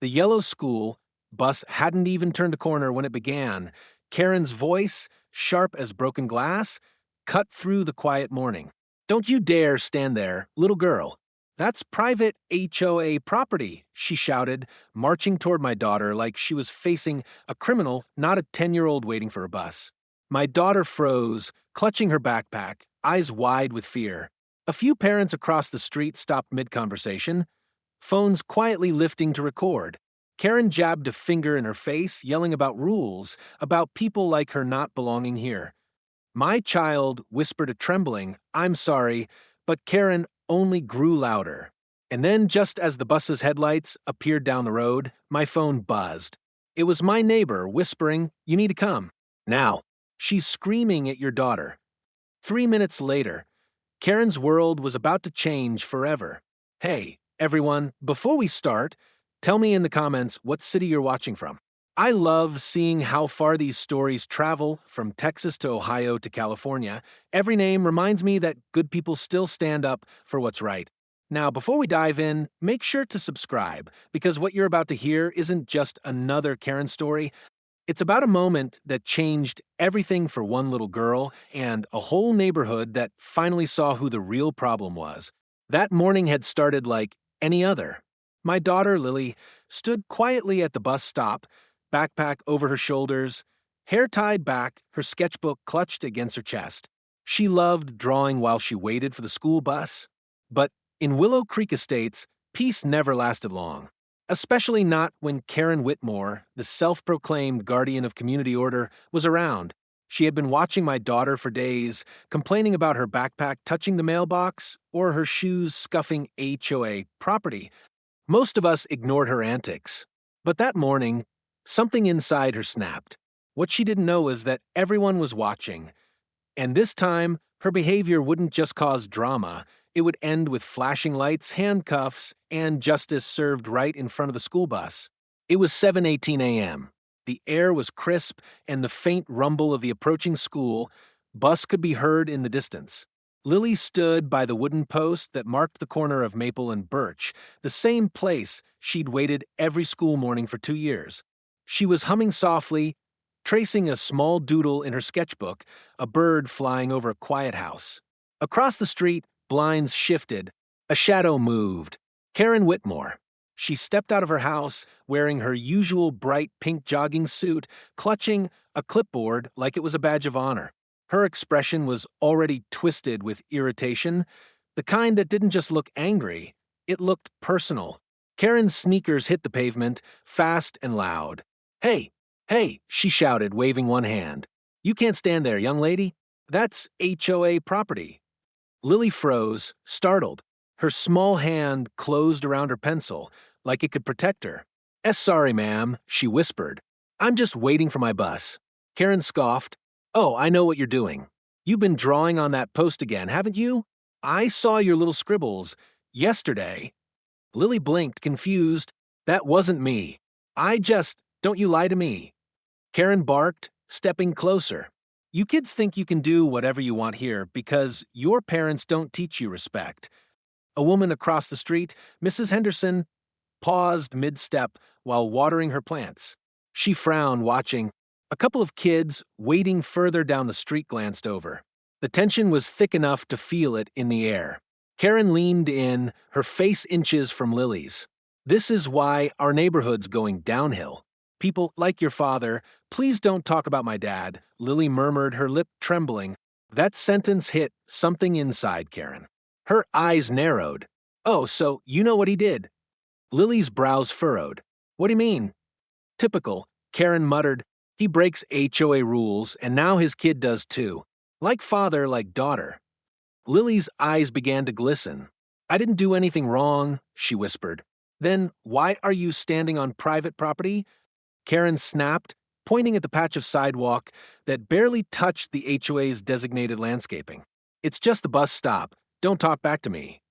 The yellow school bus hadn't even turned a corner when it began. Karen's voice, sharp as broken glass, cut through the quiet morning. "Don't you dare stand there, little girl. That's private HOA property," she shouted, marching toward my daughter like she was facing a criminal, not a 10-year-old waiting for a bus. My daughter froze, clutching her backpack, eyes wide with fear. A few parents across the street stopped mid-conversation, phones quietly lifting to record. Karen jabbed a finger in her face, yelling about rules, about people like her not belonging here. My child whispered a trembling, "I'm sorry," but Karen only grew louder. And then, just as the bus's headlights appeared down the road, my phone buzzed. It was my neighbor whispering, "You need to come. Now." She's screaming at your daughter. 3 minutes later, Karen's world was about to change forever. Hey, everyone, before we start, tell me in the comments what city you're watching from. I love seeing how far these stories travel, from Texas to Ohio to California. Every name reminds me that good people still stand up for what's right. Now, before we dive in, make sure to subscribe, because what you're about to hear isn't just another Karen story. It's about a moment that changed everything for one little girl and a whole neighborhood that finally saw who the real problem was. That morning had started like any other. My daughter, Lily, stood quietly at the bus stop, backpack over her shoulders, hair tied back, her sketchbook clutched against her chest. She loved drawing while she waited for the school bus. But in Willow Creek Estates, peace never lasted long. Especially not when Karen Whitmore, the self-proclaimed guardian of community order, was around. She had been watching my daughter for days, complaining about her backpack touching the mailbox or her shoes scuffing HOA property. Most of us ignored her antics. But that morning, something inside her snapped. What she didn't know is that everyone was watching. And this time, her behavior wouldn't just cause drama. It would end with flashing lights, handcuffs, and justice served right in front of the school bus. It was 7:18 a.m. The air was crisp, and the faint rumble of the approaching school bus could be heard in the distance. Lily stood by the wooden post that marked the corner of Maple and Birch, the same place she'd waited every school morning for 2 years. She was humming softly, tracing a small doodle in her sketchbook, a bird flying over a quiet house. Across the street, blinds shifted. A shadow moved. Karen Whitmore. She stepped out of her house, wearing her usual bright pink jogging suit, clutching a clipboard like it was a badge of honor. Her expression was already twisted with irritation, the kind that didn't just look angry, it looked personal. Karen's sneakers hit the pavement, fast and loud. "Hey, hey," she shouted, waving one hand. "You can't stand there, young lady. That's HOA property." Lily froze, startled. Her small hand closed around her pencil, like it could protect her. Sorry, ma'am," she whispered. "I'm just waiting for my bus." Karen scoffed. "Oh, I know what you're doing. You've been drawing on that post again, haven't you? I saw your little scribbles yesterday." Lily blinked, confused. "That wasn't me. Don't you lie to me." Karen barked, stepping closer. "You kids think you can do whatever you want here because your parents don't teach you respect." A woman across the street, Mrs. Henderson, paused mid-step while watering her plants. She frowned, watching. A couple of kids, waiting further down the street, glanced over. The tension was thick enough to feel it in the air. Karen leaned in, her face inches from Lily's. "This is why our neighborhood's going downhill. People like your father, please don't talk about my dad," Lily murmured, her lip trembling. That sentence hit something inside Karen. Her eyes narrowed. "Oh, so you know what he did?" Lily's brows furrowed. "What do you mean?" "Typical," Karen muttered. "He breaks HOA rules, and now his kid does too. Like father, like daughter." Lily's eyes began to glisten. "I didn't do anything wrong," she whispered. "Then why are you standing on private property?" Karen snapped, pointing at the patch of sidewalk that barely touched the HOA's designated landscaping. "It's just the bus stop. Don't talk back to me."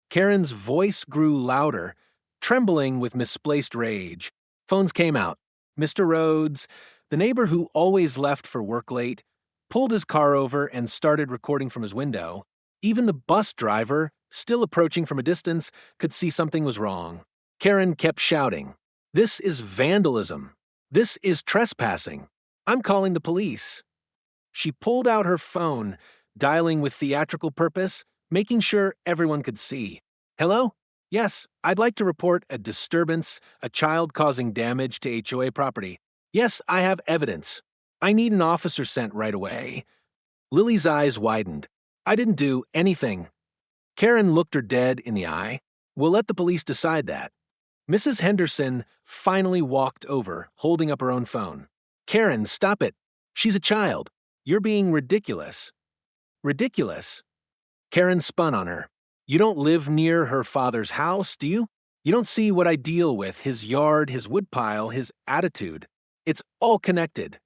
Karen's voice grew louder, trembling with misplaced rage. Phones came out. Mr. Rhodes, the neighbor who always left for work late, pulled his car over and started recording from his window. Even the bus driver, still approaching from a distance, could see something was wrong. Karen kept shouting. This is vandalism. This is trespassing. I'm calling the police. She pulled out her phone, dialing with theatrical purpose, making sure everyone could see. Hello? Yes, I'd like to report a disturbance, a child causing damage to HOA property. Yes, I have evidence. I need an officer sent right away. Lily's eyes widened. I didn't do anything. Karen looked her dead in the eye. We'll let the police decide that. Mrs. Henderson finally walked over, holding up her own phone. Karen, stop it. She's a child. You're being ridiculous. Ridiculous? Karen spun on her. You don't live near her father's house, do you? You don't see what I deal with, his yard, his woodpile, his attitude. It's all connected.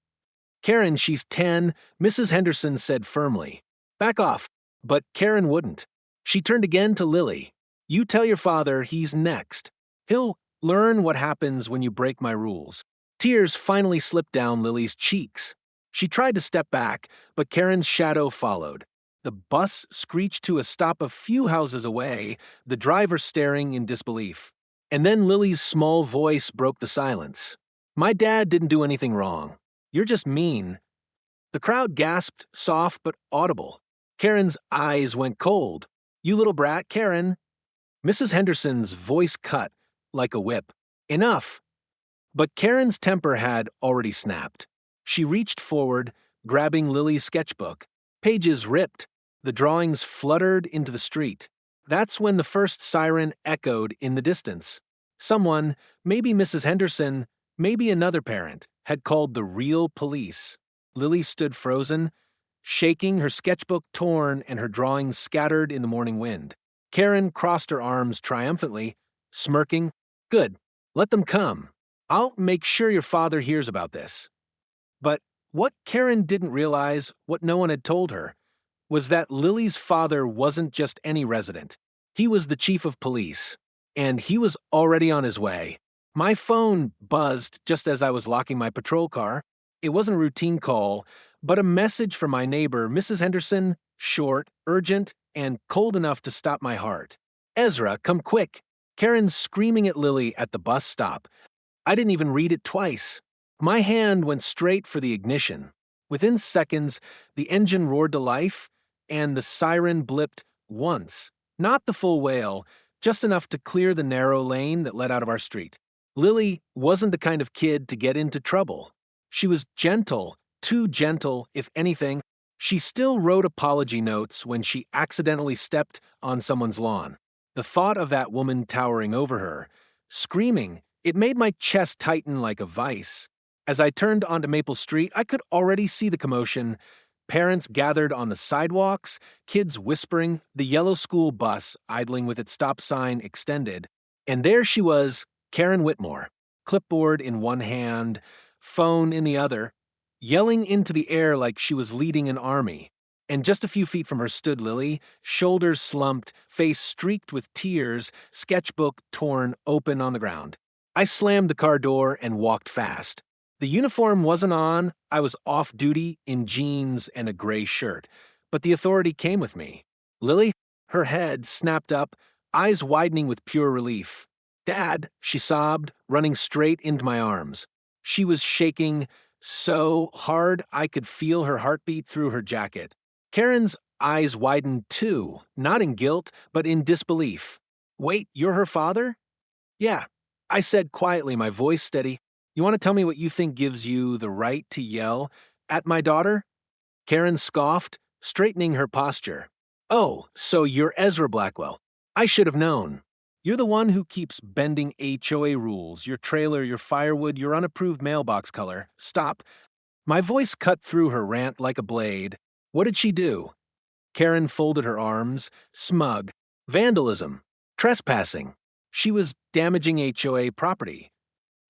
Karen, she's 10, Mrs. Henderson said firmly. Back off. But Karen wouldn't. She turned again to Lily. You tell your father he's next. He'll learn what happens when you break my rules. Tears finally slipped down Lily's cheeks. She tried to step back, but Karen's shadow followed. The bus screeched to a stop a few houses away, the driver staring in disbelief. And then Lily's small voice broke the silence. My dad didn't do anything wrong. You're just mean. The crowd gasped, soft but audible. Karen's eyes went cold. You little brat, Karen. Mrs. Henderson's voice cut like a whip. Enough. But Karen's temper had already snapped. She reached forward, grabbing Lily's sketchbook. Pages ripped. The drawings fluttered into the street. That's when the first siren echoed in the distance. Someone, maybe Mrs. Henderson, maybe another parent, had called the real police. Lily stood frozen, shaking, her sketchbook torn and her drawings scattered in the morning wind. Karen crossed her arms triumphantly, smirking. Good. Let them come. I'll make sure your father hears about this. But what Karen didn't realize, what no one had told her, was that Lily's father wasn't just any resident. He was the chief of police, and he was already on his way. My phone buzzed just as I was locking my patrol car. It wasn't a routine call, but a message from my neighbor, Mrs. Henderson, short, urgent, and cold enough to stop my heart. Ezra, come quick. Karen's screaming at Lily at the bus stop. I didn't even read it twice. My hand went straight for the ignition. Within seconds, the engine roared to life, and the siren blipped once. Not the full wail, just enough to clear the narrow lane that led out of our street. Lily wasn't the kind of kid to get into trouble. She was gentle, too gentle, if anything. She still wrote apology notes when she accidentally stepped on someone's lawn. The thought of that woman towering over her, screaming, it made my chest tighten like a vice. As I turned onto Maple Street, I could already see the commotion. Parents gathered on the sidewalks, kids whispering, the yellow school bus idling with its stop sign extended. And there she was, Karen Whitmore, clipboard in one hand, phone in the other, yelling into the air like she was leading an army. And just a few feet from her stood Lily, shoulders slumped, face streaked with tears, sketchbook torn open on the ground. I slammed the car door and walked fast. The uniform wasn't on, I was off duty in jeans and a gray shirt, but the authority came with me. Lily, her head snapped up, eyes widening with pure relief. Dad, she sobbed, running straight into my arms. She was shaking so hard I could feel her heartbeat through her jacket. Karen's eyes widened too, not in guilt, but in disbelief. Wait, you're her father? Yeah, I said quietly, my voice steady. You want to tell me what you think gives you the right to yell at my daughter? Karen scoffed, straightening her posture. Oh, so you're Ezra Blackwell. I should have known. You're the one who keeps bending HOA rules, your trailer, your firewood, your unapproved mailbox color. Stop. My voice cut through her rant like a blade. What did she do? Karen folded her arms, smug. Vandalism. Trespassing. She was damaging HOA property.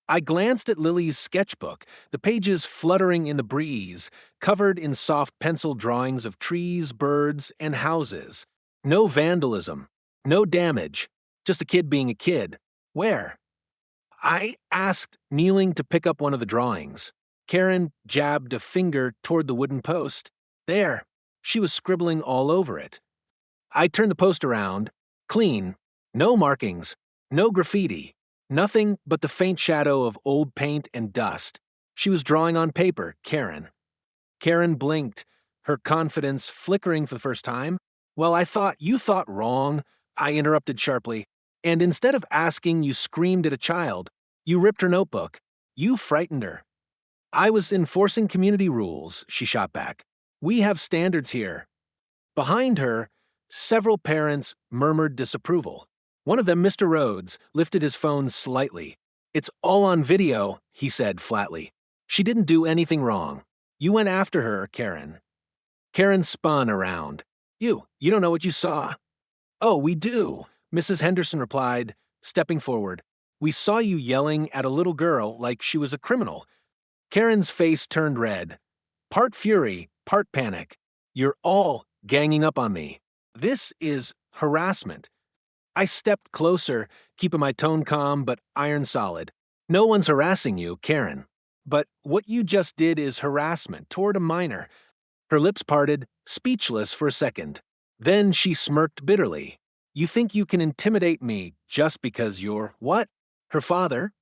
I glanced at Lily's sketchbook, the pages fluttering in the breeze, covered in soft pencil drawings of trees, birds, and houses. No vandalism. No damage. Just a kid being a kid. Where? I asked, kneeling to pick up one of the drawings. Karen jabbed a finger toward the wooden post. There. She was scribbling all over it. I turned the post around. Clean. No markings. No graffiti. Nothing but the faint shadow of old paint and dust. She was drawing on paper, Karen. Karen blinked, her confidence flickering for the first time. Well, you thought wrong, I interrupted sharply. And instead of asking, you screamed at a child. You ripped her notebook. You frightened her. I was enforcing community rules, she shot back. We have standards here. Behind her, several parents murmured disapproval. One of them, Mr. Rhodes, lifted his phone slightly. It's all on video, he said flatly. She didn't do anything wrong. You went after her, Karen. Karen spun around. You don't know what you saw. Oh, we do, Mrs. Henderson replied, stepping forward. We saw you yelling at a little girl like she was a criminal. Karen's face turned red. Part fury, part panic. You're all ganging up on me. This is harassment. I stepped closer, keeping my tone calm but iron solid. No one's harassing you, Karen. But what you just did is harassment toward a minor. Her lips parted, speechless for a second. Then she smirked bitterly. You think you can intimidate me just because you're what? Her father?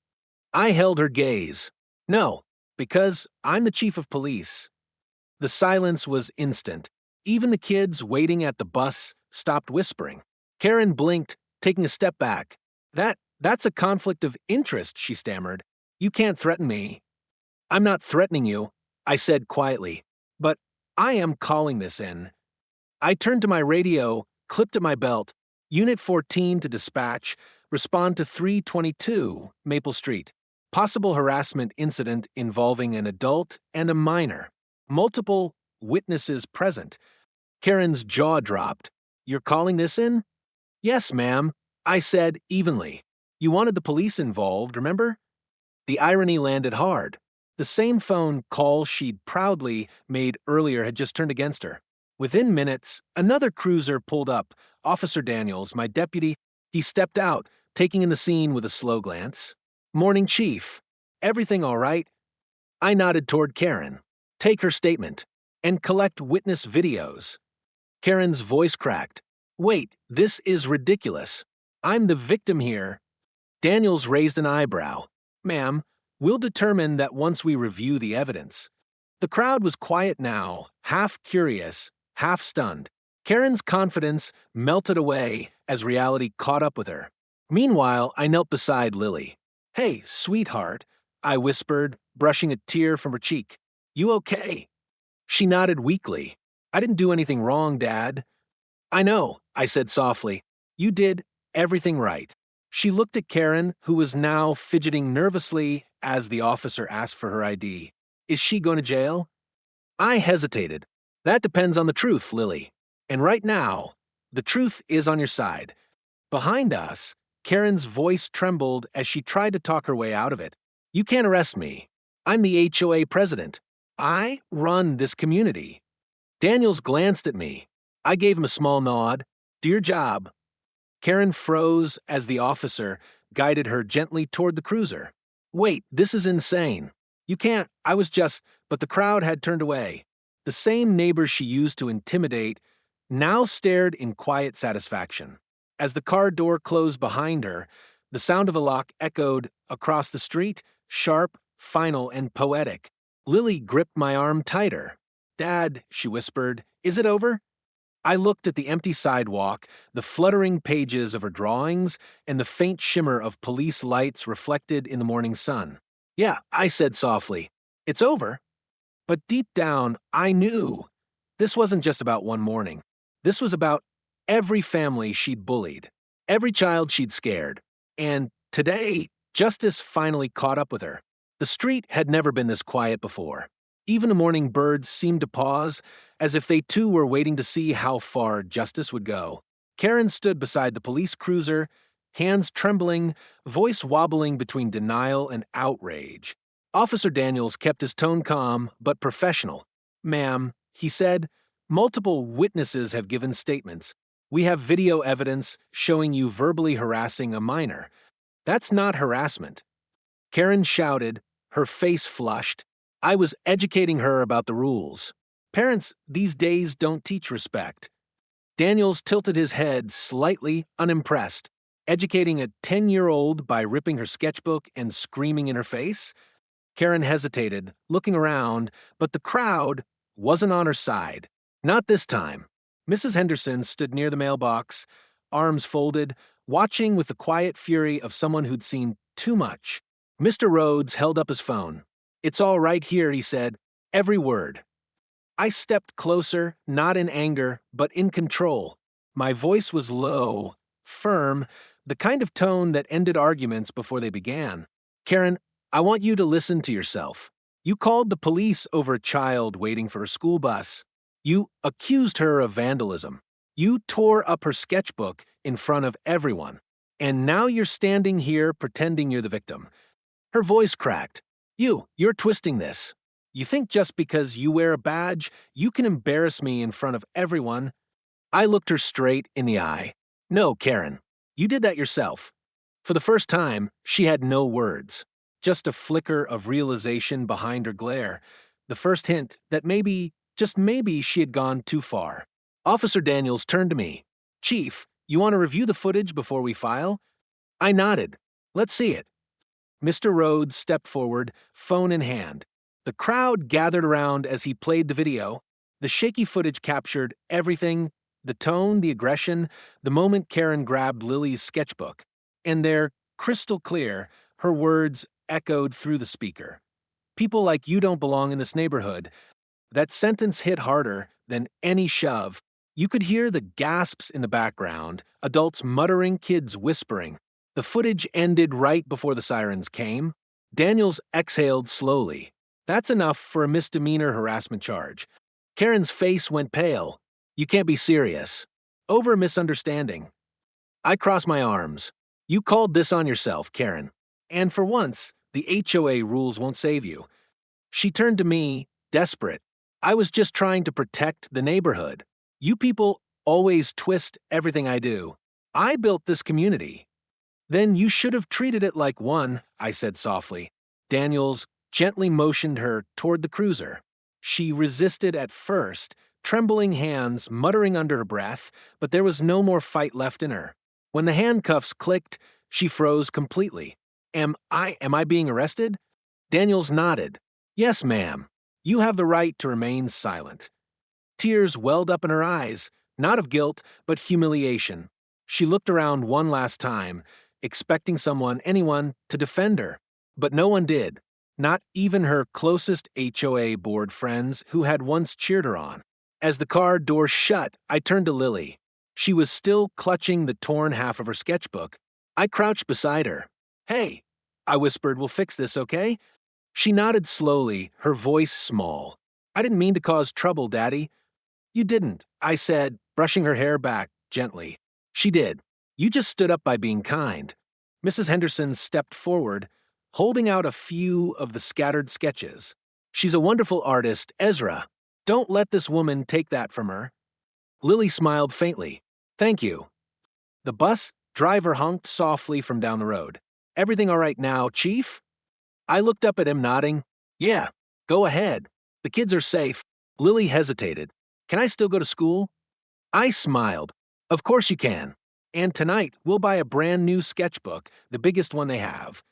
I held her gaze. No, because I'm the chief of police. The silence was instant. Even the kids waiting at the bus stopped whispering. Karen blinked, taking a step back. That's a conflict of interest, she stammered. You can't threaten me. I'm not threatening you, I said quietly. But I am calling this in. I turned to my radio, clipped at my belt. Unit 14 to dispatch. Respond to 322 Maple Street. Possible harassment incident involving an adult and a minor. Multiple witnesses present. Karen's jaw dropped. You're calling this in? Yes, ma'am, I said evenly. You wanted the police involved, remember? The irony landed hard. The same phone call she'd proudly made earlier had just turned against her. Within minutes, another cruiser pulled up. Officer Daniels, my deputy, he stepped out, taking in the scene with a slow glance. Morning, Chief. Everything all right? I nodded toward Karen. Take her statement and collect witness videos. Karen's voice cracked. Wait, this is ridiculous. I'm the victim here. Daniels raised an eyebrow. Ma'am, we'll determine that once we review the evidence. The crowd was quiet now, half curious, half stunned. Karen's confidence melted away as reality caught up with her. Meanwhile, I knelt beside Lily. Hey, sweetheart, I whispered, brushing a tear from her cheek. You okay? She nodded weakly. I didn't do anything wrong, Dad. I know, I said softly. You did everything right. She looked at Karen, who was now fidgeting nervously as the officer asked for her ID. Is she going to jail? I hesitated. That depends on the truth, Lily. And right now, the truth is on your side. Behind us, Karen's voice trembled as she tried to talk her way out of it. You can't arrest me. I'm the HOA president. I run this community. Daniels glanced at me. I gave him a small nod. Do your job. Karen froze as the officer guided her gently toward the cruiser. Wait, this is insane. You can't, but the crowd had turned away. The same neighbors she used to intimidate now stared in quiet satisfaction. As the car door closed behind her, the sound of a lock echoed across the street, sharp, final, and poetic. Lily gripped my arm tighter. Dad, she whispered, is it over? I looked at the empty sidewalk, the fluttering pages of her drawings, and the faint shimmer of police lights reflected in the morning sun. Yeah, I said softly. It's over. But deep down, I knew. This wasn't just about one morning. This was about every family she'd bullied, every child she'd scared. And today, justice finally caught up with her. The street had never been this quiet before. Even the morning birds seemed to pause, as if they too were waiting to see how far justice would go. Karen stood beside the police cruiser, hands trembling, voice wobbling between denial and outrage. Officer Daniels kept his tone calm but professional. Ma'am, he said, multiple witnesses have given statements. We have video evidence showing you verbally harassing a minor. That's not harassment. Karen shouted, her face flushed. I was educating her about the rules. Parents these days don't teach respect. Daniels tilted his head slightly, unimpressed. Educating a 10-year-old by ripping her sketchbook and screaming in her face? Karen hesitated, looking around, but the crowd wasn't on her side. Not this time. Mrs. Henderson stood near the mailbox, arms folded, watching with the quiet fury of someone who'd seen too much. Mr. Rhodes held up his phone. "It's all right here," he said. "Every word." I stepped closer, not in anger, but in control. My voice was low, firm, the kind of tone that ended arguments before they began. "Karen, I want you to listen to yourself. You called the police over a child waiting for a school bus. You accused her of vandalism. You tore up her sketchbook in front of everyone. And now you're standing here pretending you're the victim." Her voice cracked. You're twisting this. You think just because you wear a badge, you can embarrass me in front of everyone?" I looked her straight in the eye. "No, Karen. You did that yourself." For the first time, she had no words. Just a flicker of realization behind her glare. The first hint that maybe, just maybe, she had gone too far. Officer Daniels turned to me. "Chief, you want to review the footage before we file?" I nodded. "Let's see it." Mr. Rhodes stepped forward, phone in hand. The crowd gathered around as he played the video. The shaky footage captured everything: the tone, the aggression, the moment Karen grabbed Lily's sketchbook. And there, crystal clear, her words echoed through the speaker. "People like you don't belong in this neighborhood." That sentence hit harder than any shove. You could hear the gasps in the background, adults muttering, kids whispering. The footage ended right before the sirens came. Daniels exhaled slowly. That's enough for a misdemeanor harassment charge. Karen's face went pale. "You can't be serious." "Over a misunderstanding." I crossed my arms. "You called this on yourself, Karen. And for once, the HOA rules won't save you." She turned to me, desperate. "I was just trying to protect the neighborhood. You people always twist everything I do. I built this community." "Then you should have treated it like one," I said softly. Daniels gently motioned her toward the cruiser. She resisted at first, trembling hands, muttering under her breath, but there was no more fight left in her. When the handcuffs clicked, she froze completely. Am I being arrested?" Daniels nodded. "Yes, ma'am. You have the right to remain silent." Tears welled up in her eyes, not of guilt, but humiliation. She looked around one last time, expecting anyone, to defend her. But no one did. Not even her closest HOA board friends who had once cheered her on. As the car door shut, I turned to Lily. She was still clutching the torn half of her sketchbook. I crouched beside her. "Hey," I whispered, "we'll fix this, okay?" She nodded slowly, her voice small. "I didn't mean to cause trouble, Daddy." "You didn't," I said, brushing her hair back gently. "She did. You just stood up by being kind." Mrs. Henderson stepped forward, holding out a few of the scattered sketches. "She's a wonderful artist, Ezra. Don't let this woman take that from her." Lily smiled faintly. "Thank you." The bus driver honked softly from down the road. "Everything all right now, Chief?" I looked up at him, nodding. "Yeah, go ahead. The kids are safe." Lily hesitated. "Can I still go to school?" I smiled. "Of course you can. And tonight, we'll buy a brand new sketchbook, the biggest one they have."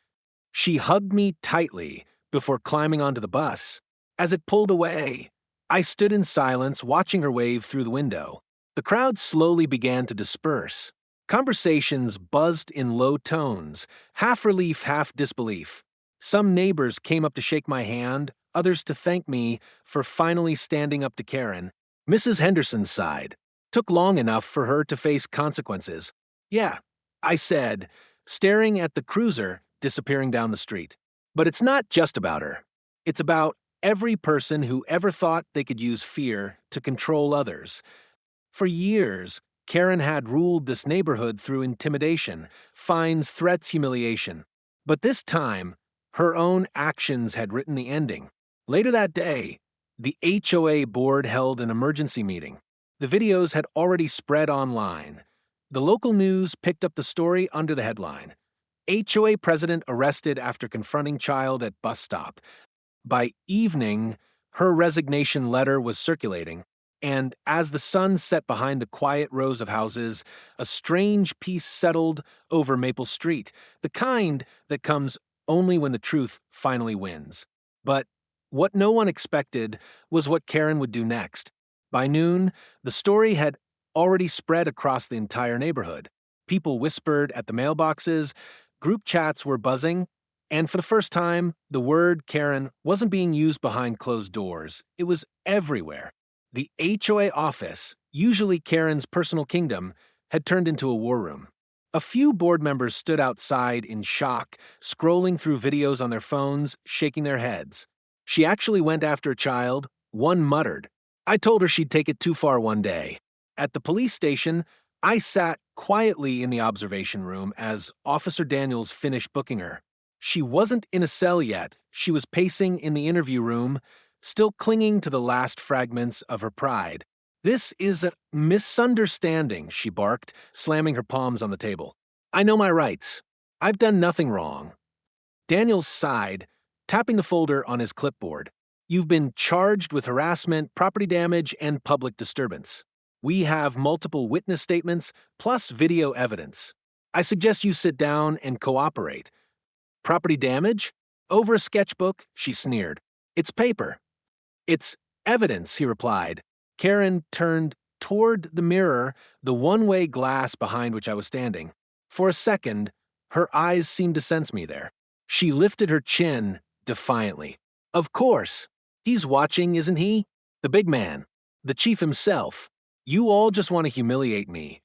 She hugged me tightly before climbing onto the bus. As it pulled away, I stood in silence, watching her wave through the window. The crowd slowly began to disperse. Conversations buzzed in low tones, half relief, half disbelief. Some neighbors came up to shake my hand, others to thank me for finally standing up to Karen. Mrs. Henderson sighed. Took long enough for her to face consequences. "Yeah," I said, staring at the cruiser disappearing down the street. But it's not just about her. It's about every person who ever thought they could use fear to control others. For years, Karen had ruled this neighborhood through intimidation, fines, threats, humiliation. But this time, her own actions had written the ending. Later that day, the HOA board held an emergency meeting. The videos had already spread online. The local news picked up the story under the headline: HOA president arrested after confronting child at bus stop. By evening, her resignation letter was circulating, and as the sun set behind the quiet rows of houses, a strange peace settled over Maple Street, the kind that comes only when the truth finally wins. But what no one expected was what Karen would do next. By noon, the story had already spread across the entire neighborhood. People whispered at the mailboxes, group chats were buzzing, and for the first time, the word Karen wasn't being used behind closed doors. It was everywhere. The HOA office, usually Karen's personal kingdom, had turned into a war room. A few board members stood outside in shock, scrolling through videos on their phones, shaking their heads. She actually went after a child. One muttered, "I told her she'd take it too far one day." At the police station, I sat quietly in the observation room as Officer Daniels finished booking her. She wasn't in a cell yet. She was pacing in the interview room, still clinging to the last fragments of her pride. "This is a misunderstanding," she barked, slamming her palms on the table. "I know my rights. I've done nothing wrong." Daniels sighed, tapping the folder on his clipboard. "You've been charged with harassment, property damage, and public disturbance. We have multiple witness statements, plus video evidence. I suggest you sit down and cooperate." "Property damage? Over a sketchbook?" she sneered. "It's paper." "It's evidence," he replied. Karen turned toward the mirror, the one-way glass behind which I was standing. For a second, her eyes seemed to sense me there. She lifted her chin defiantly. "Of course. He's watching, isn't he? The big man. The chief himself. You all just want to humiliate me."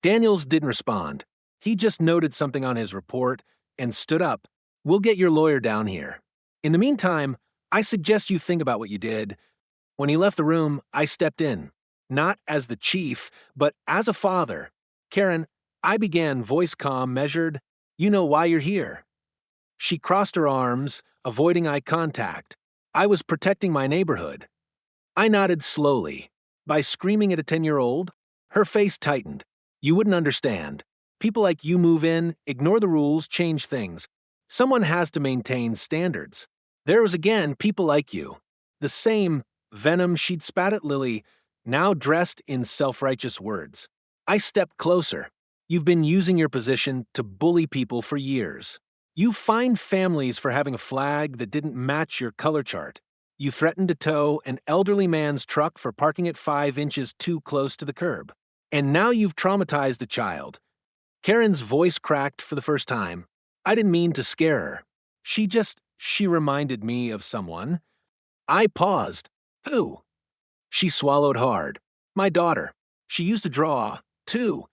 Daniels didn't respond. He just noted something on his report and stood up. "We'll get your lawyer down here. In the meantime, I suggest you think about what you did." When he left the room, I stepped in. Not as the chief, but as a father. "Karen," I began, voice calm, measured, "you know why you're here." She crossed her arms, avoiding eye contact. "I was protecting my neighborhood." I nodded slowly. "By screaming at a 10-year-old? Her face tightened. "You wouldn't understand. People like you move in, ignore the rules, change things. Someone has to maintain standards. There was again people like you." The same venom she'd spat at Lily, now dressed in self-righteous words. I stepped closer. "You've been using your position to bully people for years. You fined families for having a flag that didn't match your color chart. You threatened to tow an elderly man's truck for parking it 5 inches too close to the curb. And now you've traumatized a child." Karen's voice cracked for the first time. I didn't mean to scare her. She reminded me of someone. I paused. "Who?" She swallowed hard. "My daughter. She used to draw, too."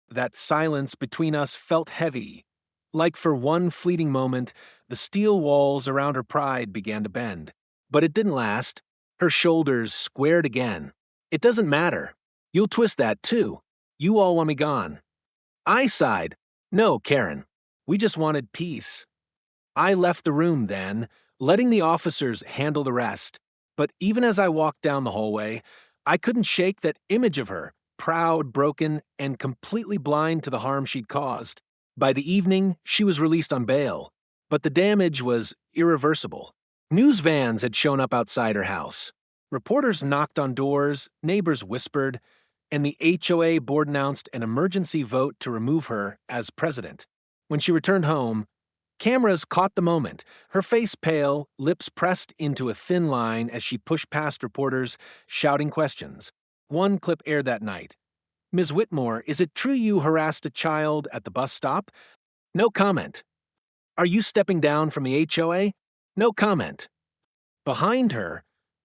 That silence between us felt heavy. Like for one fleeting moment, the steel walls around her pride began to bend. But it didn't last. Her shoulders squared again. "It doesn't matter. You'll twist that, too. You all want me gone." I sighed. "No, Karen. We just wanted peace." I left the room then, letting the officers handle the rest. But even as I walked down the hallway, I couldn't shake that image of her, proud, broken, and completely blind to the harm she'd caused. By the evening, she was released on bail, but the damage was irreversible. News vans had shown up outside her house. Reporters knocked on doors, neighbors whispered, and the HOA board announced an emergency vote to remove her as president. When she returned home, cameras caught the moment, her face pale, lips pressed into a thin line as she pushed past reporters, shouting questions. One clip aired that night. "Ms. Whitmore, is it true you harassed a child at the bus stop?" No comment. "Are you stepping down from the HOA?" No comment. Behind her,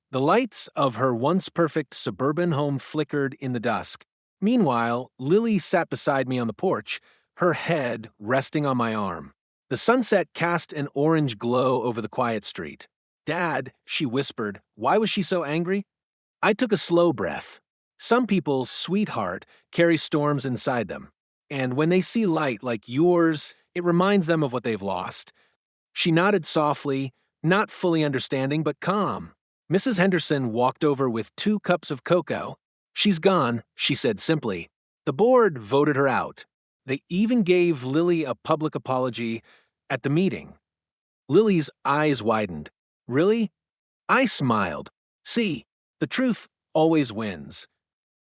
the lights of her once perfect suburban home flickered in the dusk. Meanwhile, Lily sat beside me on the porch, her head resting on my arm. The sunset cast an orange glow over the quiet street. "Dad," she whispered, "why was she so angry?" I took a slow breath. Some people's sweetheart carries storms inside them, and when they see light like yours, it reminds them of what they've lost. She nodded softly, not fully understanding, but calm. Mrs. Henderson walked over with 2 cups of cocoa. "She's gone," she said simply. The board voted her out. They even gave Lily a public apology at the meeting. Lily's eyes widened. "Really?" I smiled. "See, the truth always wins.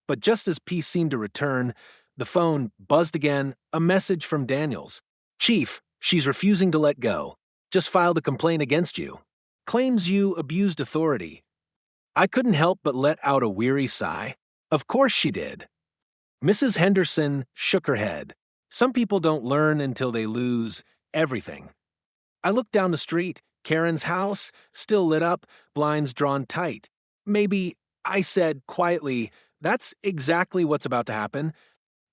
But just as peace seemed to return, the phone buzzed again, a message from Daniels. Chief, she's refusing to let go. Just filed a complaint against you. Claims you abused authority. I couldn't help but let out a weary sigh. Of course she did. Mrs. Henderson shook her head. Some people don't learn until they lose everything. I looked down the street, Karen's house, still lit up, blinds drawn tight. Maybe, I said quietly, that's exactly what's about to happen.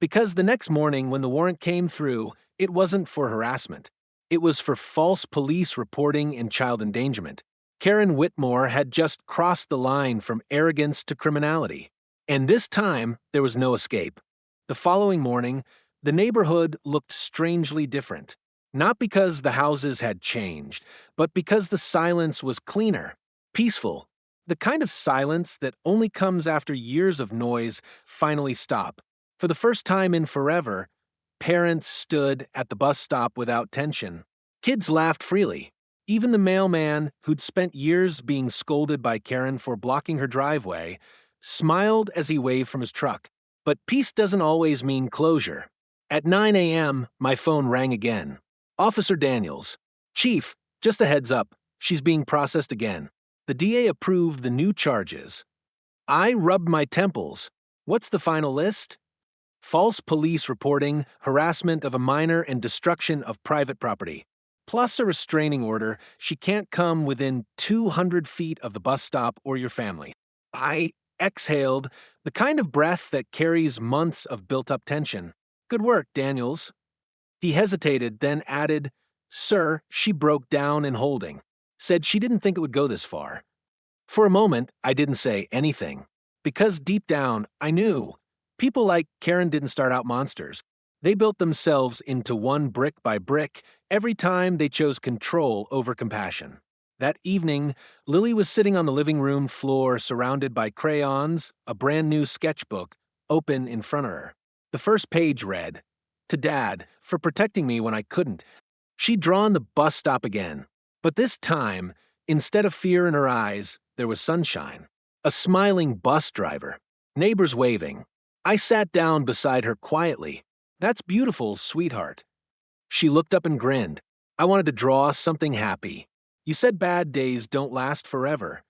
Because the next morning, when the warrant came through, it wasn't for harassment. It was for false police reporting and child endangerment. Karen Whitmore had just crossed the line from arrogance to criminality. And this time, there was no escape. The following morning, the neighborhood looked strangely different. Not because the houses had changed, but because the silence was cleaner, peaceful. The kind of silence that only comes after years of noise finally stop. For the first time in forever, parents stood at the bus stop without tension. Kids laughed freely. Even the mailman, who'd spent years being scolded by Karen for blocking her driveway, smiled as he waved from his truck. But peace doesn't always mean closure. At 9 a.m., my phone rang again. Officer Daniels. Chief, just a heads up, she's being processed again. The DA approved the new charges. I rubbed my temples. What's the final list? False police reporting, harassment of a minor, and destruction of private property. Plus a restraining order. She can't come within 200 feet of the bus stop or your family. I exhaled, the kind of breath that carries months of built-up tension. Good work, Daniels. He hesitated, then added, Sir, she broke down in holding. Said she didn't think it would go this far. For a moment, I didn't say anything. Because deep down, I knew. People like Karen didn't start out monsters. They built themselves into one brick by brick every time they chose control over compassion. That evening, Lily was sitting on the living room floor surrounded by crayons, a brand new sketchbook, open in front of her. The first page read, To Dad, for protecting me when I couldn't. She'd drawn the bus stop again. But this time, instead of fear in her eyes, there was sunshine. A smiling bus driver. Neighbors waving. I sat down beside her quietly. That's beautiful, sweetheart. She looked up and grinned. I wanted to draw something happy. You said bad days don't last forever.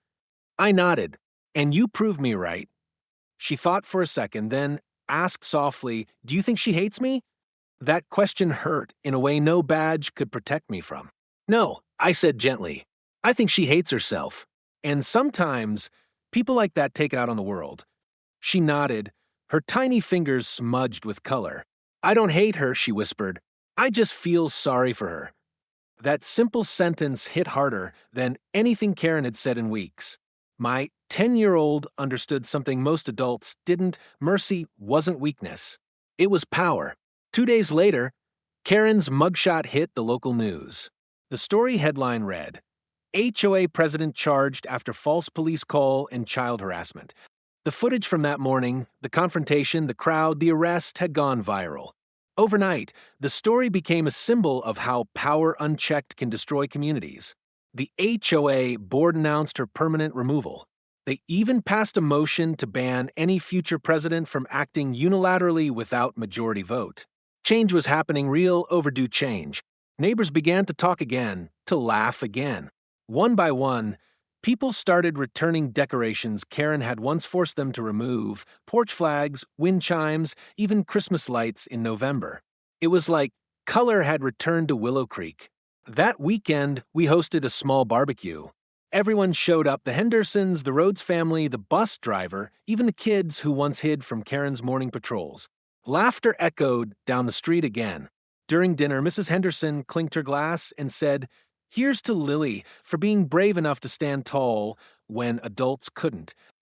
I nodded. And you proved me right. She thought for a second, then asked softly, Do you think she hates me? That question hurt in a way no badge could protect me from. No, I said gently. I think she hates herself. And sometimes, people like that take it out on the world. She nodded, her tiny fingers smudged with color. I don't hate her, she whispered. I just feel sorry for her. That simple sentence hit harder than anything Karen had said in weeks. My 10-year-old understood something most adults didn't. Mercy wasn't weakness. It was power. 2 days later, Karen's mugshot hit the local news. The story headline read, HOA president charged after false police call and child harassment. The footage from that morning, the confrontation, the crowd, the arrest had gone viral. Overnight, the story became a symbol of how power unchecked can destroy communities. The HOA board announced her permanent removal. They even passed a motion to ban any future president from acting unilaterally without majority vote. Change was happening, real overdue change. Neighbors began to talk again, to laugh again. One by one, people started returning decorations Karen had once forced them to remove, porch flags, wind chimes, even Christmas lights in November. It was like color had returned to Willow Creek. That weekend, we hosted a small barbecue. Everyone showed up, the Hendersons, the Rhodes family, the bus driver, even the kids who once hid from Karen's morning patrols. Laughter echoed down the street again. During dinner, Mrs. Henderson clinked her glass and said, Here's to Lily for being brave enough to stand tall when adults couldn't.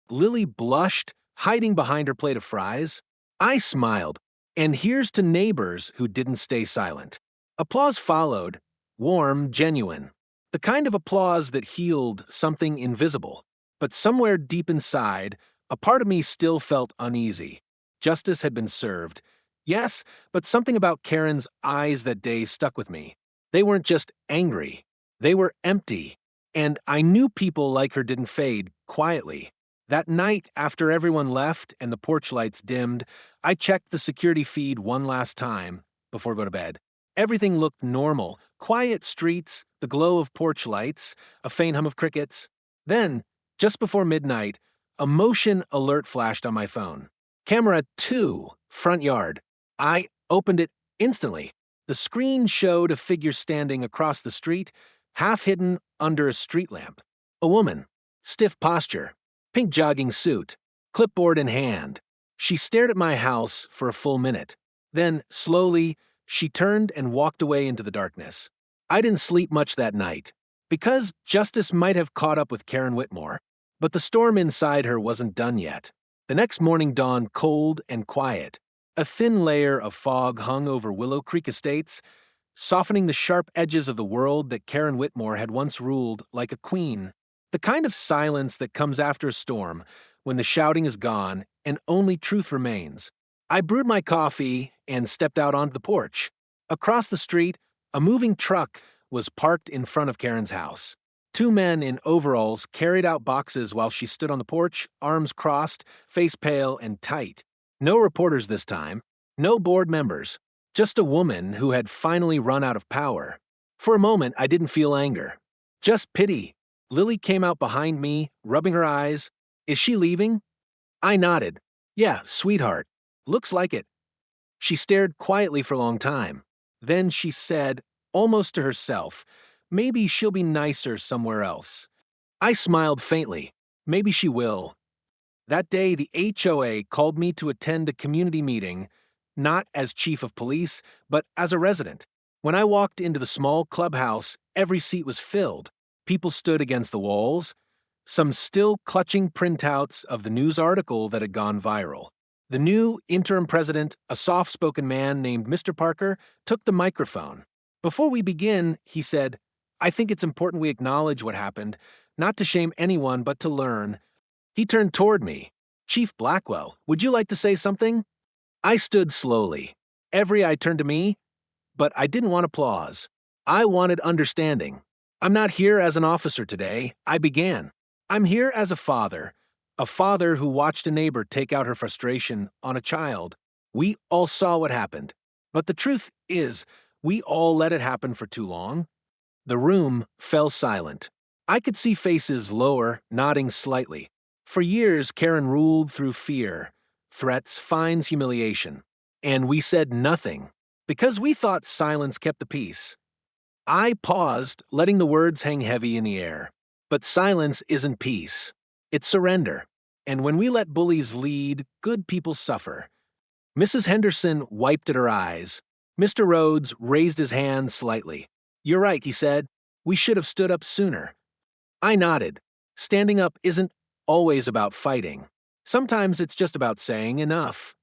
Lily blushed, hiding behind her plate of fries. I smiled. And here's to neighbors who didn't stay silent. Applause followed, warm, genuine. The kind of applause that healed something invisible. But somewhere deep inside, a part of me still felt uneasy. Justice had been served. Yes, but something about Karen's eyes that day stuck with me. They weren't just angry. They were empty. And I knew people like her didn't fade quietly. That night, after everyone left and the porch lights dimmed, I checked the security feed one last time before going to bed. Everything looked normal. Quiet streets, the glow of porch lights, a faint hum of crickets. Then, just before midnight, a motion alert flashed on my phone. Camera 2, front yard. I opened it instantly. The screen showed a figure standing across the street, half hidden under a street lamp. A woman, stiff posture, pink jogging suit, clipboard in hand. She stared at my house for a full minute. Then, slowly, she turned and walked away into the darkness. I didn't sleep much that night, because justice might have caught up with Karen Whitmore, but the storm inside her wasn't done yet. The next morning dawned cold and quiet. A thin layer of fog hung over Willow Creek Estates, softening the sharp edges of the world that Karen Whitmore had once ruled like a queen. The kind of silence that comes after a storm, when the shouting is gone and only truth remains. I brewed my coffee and stepped out onto the porch. Across the street, a moving truck was parked in front of Karen's house. Two men in overalls carried out boxes while she stood on the porch, arms crossed, face pale and tight. No reporters this time, no board members, just a woman who had finally run out of power. For a moment, I didn't feel anger, just pity. Lily came out behind me, rubbing her eyes. Is she leaving? I nodded. Yeah, sweetheart. Looks like it. She stared quietly for a long time. Then she said, almost to herself, maybe she'll be nicer somewhere else. I smiled faintly. Maybe she will. That day, the HOA called me to attend a community meeting, not as chief of police, but as a resident. When I walked into the small clubhouse, every seat was filled. People stood against the walls, some still clutching printouts of the news article that had gone viral. The new interim president, a soft-spoken man named Mr. Parker, took the microphone. Before we begin, he said, I think it's important we acknowledge what happened, not to shame anyone, but to learn. He turned toward me. Chief Blackwell, would you like to say something? I stood slowly. Every eye turned to me, but I didn't want applause. I wanted understanding. I'm not here as an officer today, I began. I'm here as a father who watched a neighbor take out her frustration on a child. We all saw what happened. But the truth is, we all let it happen for too long. The room fell silent. I could see faces lower, nodding slightly. For years, Karen ruled through fear, threats, fines, humiliation. And we said nothing, because we thought silence kept the peace. I paused, letting the words hang heavy in the air. But silence isn't peace. It's surrender. And when we let bullies lead, good people suffer. Mrs. Henderson wiped at her eyes. Mr. Rhodes raised his hand slightly. You're right, he said. We should have stood up sooner. I nodded. Standing up isn't always about fighting. Sometimes it's just about saying enough.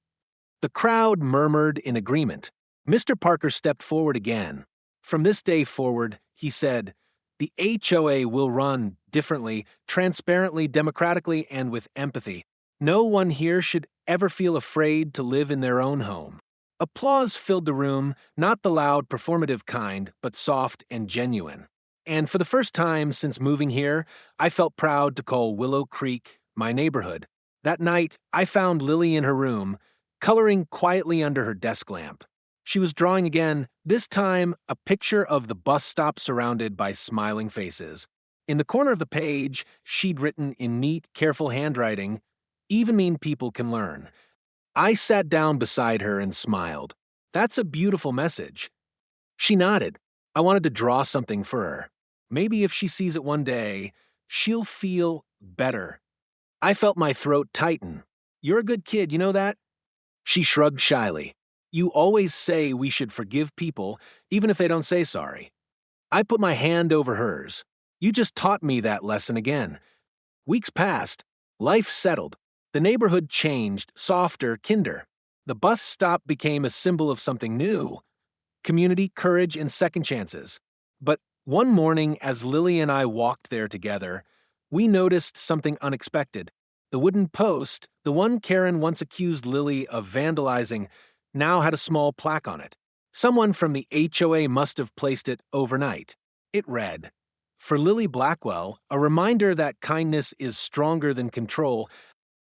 The crowd murmured in agreement. Mr. Parker stepped forward again. From this day forward, he said, the HOA will run differently, transparently, democratically, and with empathy. No one here should ever feel afraid to live in their own home. Applause filled the room, not the loud, performative kind, but soft and genuine. And for the first time since moving here, I felt proud to call Willow Creek my neighborhood. That night, I found Lily in her room, coloring quietly under her desk lamp. She was drawing again, this time a picture of the bus stop surrounded by smiling faces. In the corner of the page, she'd written in neat, careful handwriting, even mean people can learn. I sat down beside her and smiled. That's a beautiful message. She nodded. I wanted to draw something for her. Maybe if she sees it one day, she'll feel better. I felt my throat tighten. You're a good kid, you know that? She shrugged shyly. You always say we should forgive people, even if they don't say sorry. I put my hand over hers. You just taught me that lesson again. Weeks passed. Life settled. The neighborhood changed, softer, kinder. The bus stop became a symbol of something new. Community, courage, and second chances. But one morning, as Lily and I walked there together, we noticed something unexpected. The wooden post, the one Karen once accused Lily of vandalizing, now had a small plaque on it. Someone from the HOA must have placed it overnight. It read, For Lily Blackwell, a reminder that kindness is stronger than control,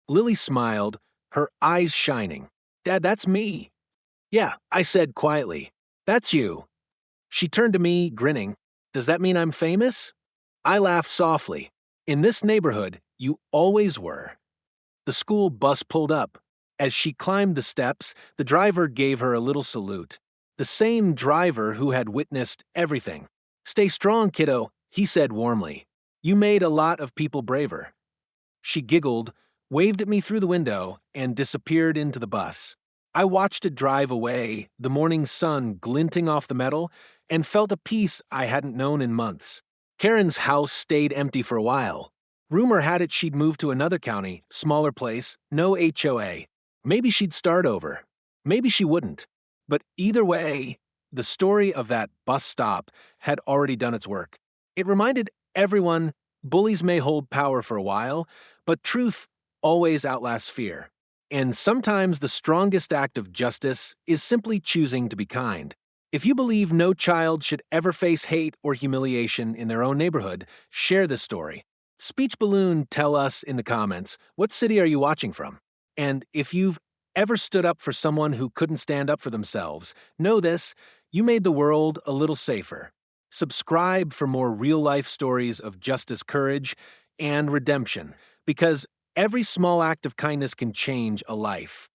Lily smiled, her eyes shining. Dad, that's me. Yeah, I said quietly. That's you. She turned to me, grinning. Does that mean I'm famous? I laughed softly. In this neighborhood, you always were. The school bus pulled up. As she climbed the steps, the driver gave her a little salute. The same driver who had witnessed everything. Stay strong, kiddo, he said warmly. You made a lot of people braver. She giggled, waved at me through the window, and disappeared into the bus. I watched it drive away, the morning sun glinting off the metal, and felt a peace I hadn't known in months. Karen's house stayed empty for a while. Rumor had it she'd moved to another county, smaller place, no HOA. Maybe she'd start over. Maybe she wouldn't. But either way, the story of that bus stop had already done its work. It reminded everyone bullies may hold power for a while, but truth always outlasts fear. And sometimes the strongest act of justice is simply choosing to be kind. If you believe no child should ever face hate or humiliation in their own neighborhood, share this story. Speech Balloon, tell us in the comments, what city are you watching from? And if you've ever stood up for someone who couldn't stand up for themselves, know this, you made the world a little safer. Subscribe for more real-life stories of justice, courage, and redemption, because every small act of kindness can change a life.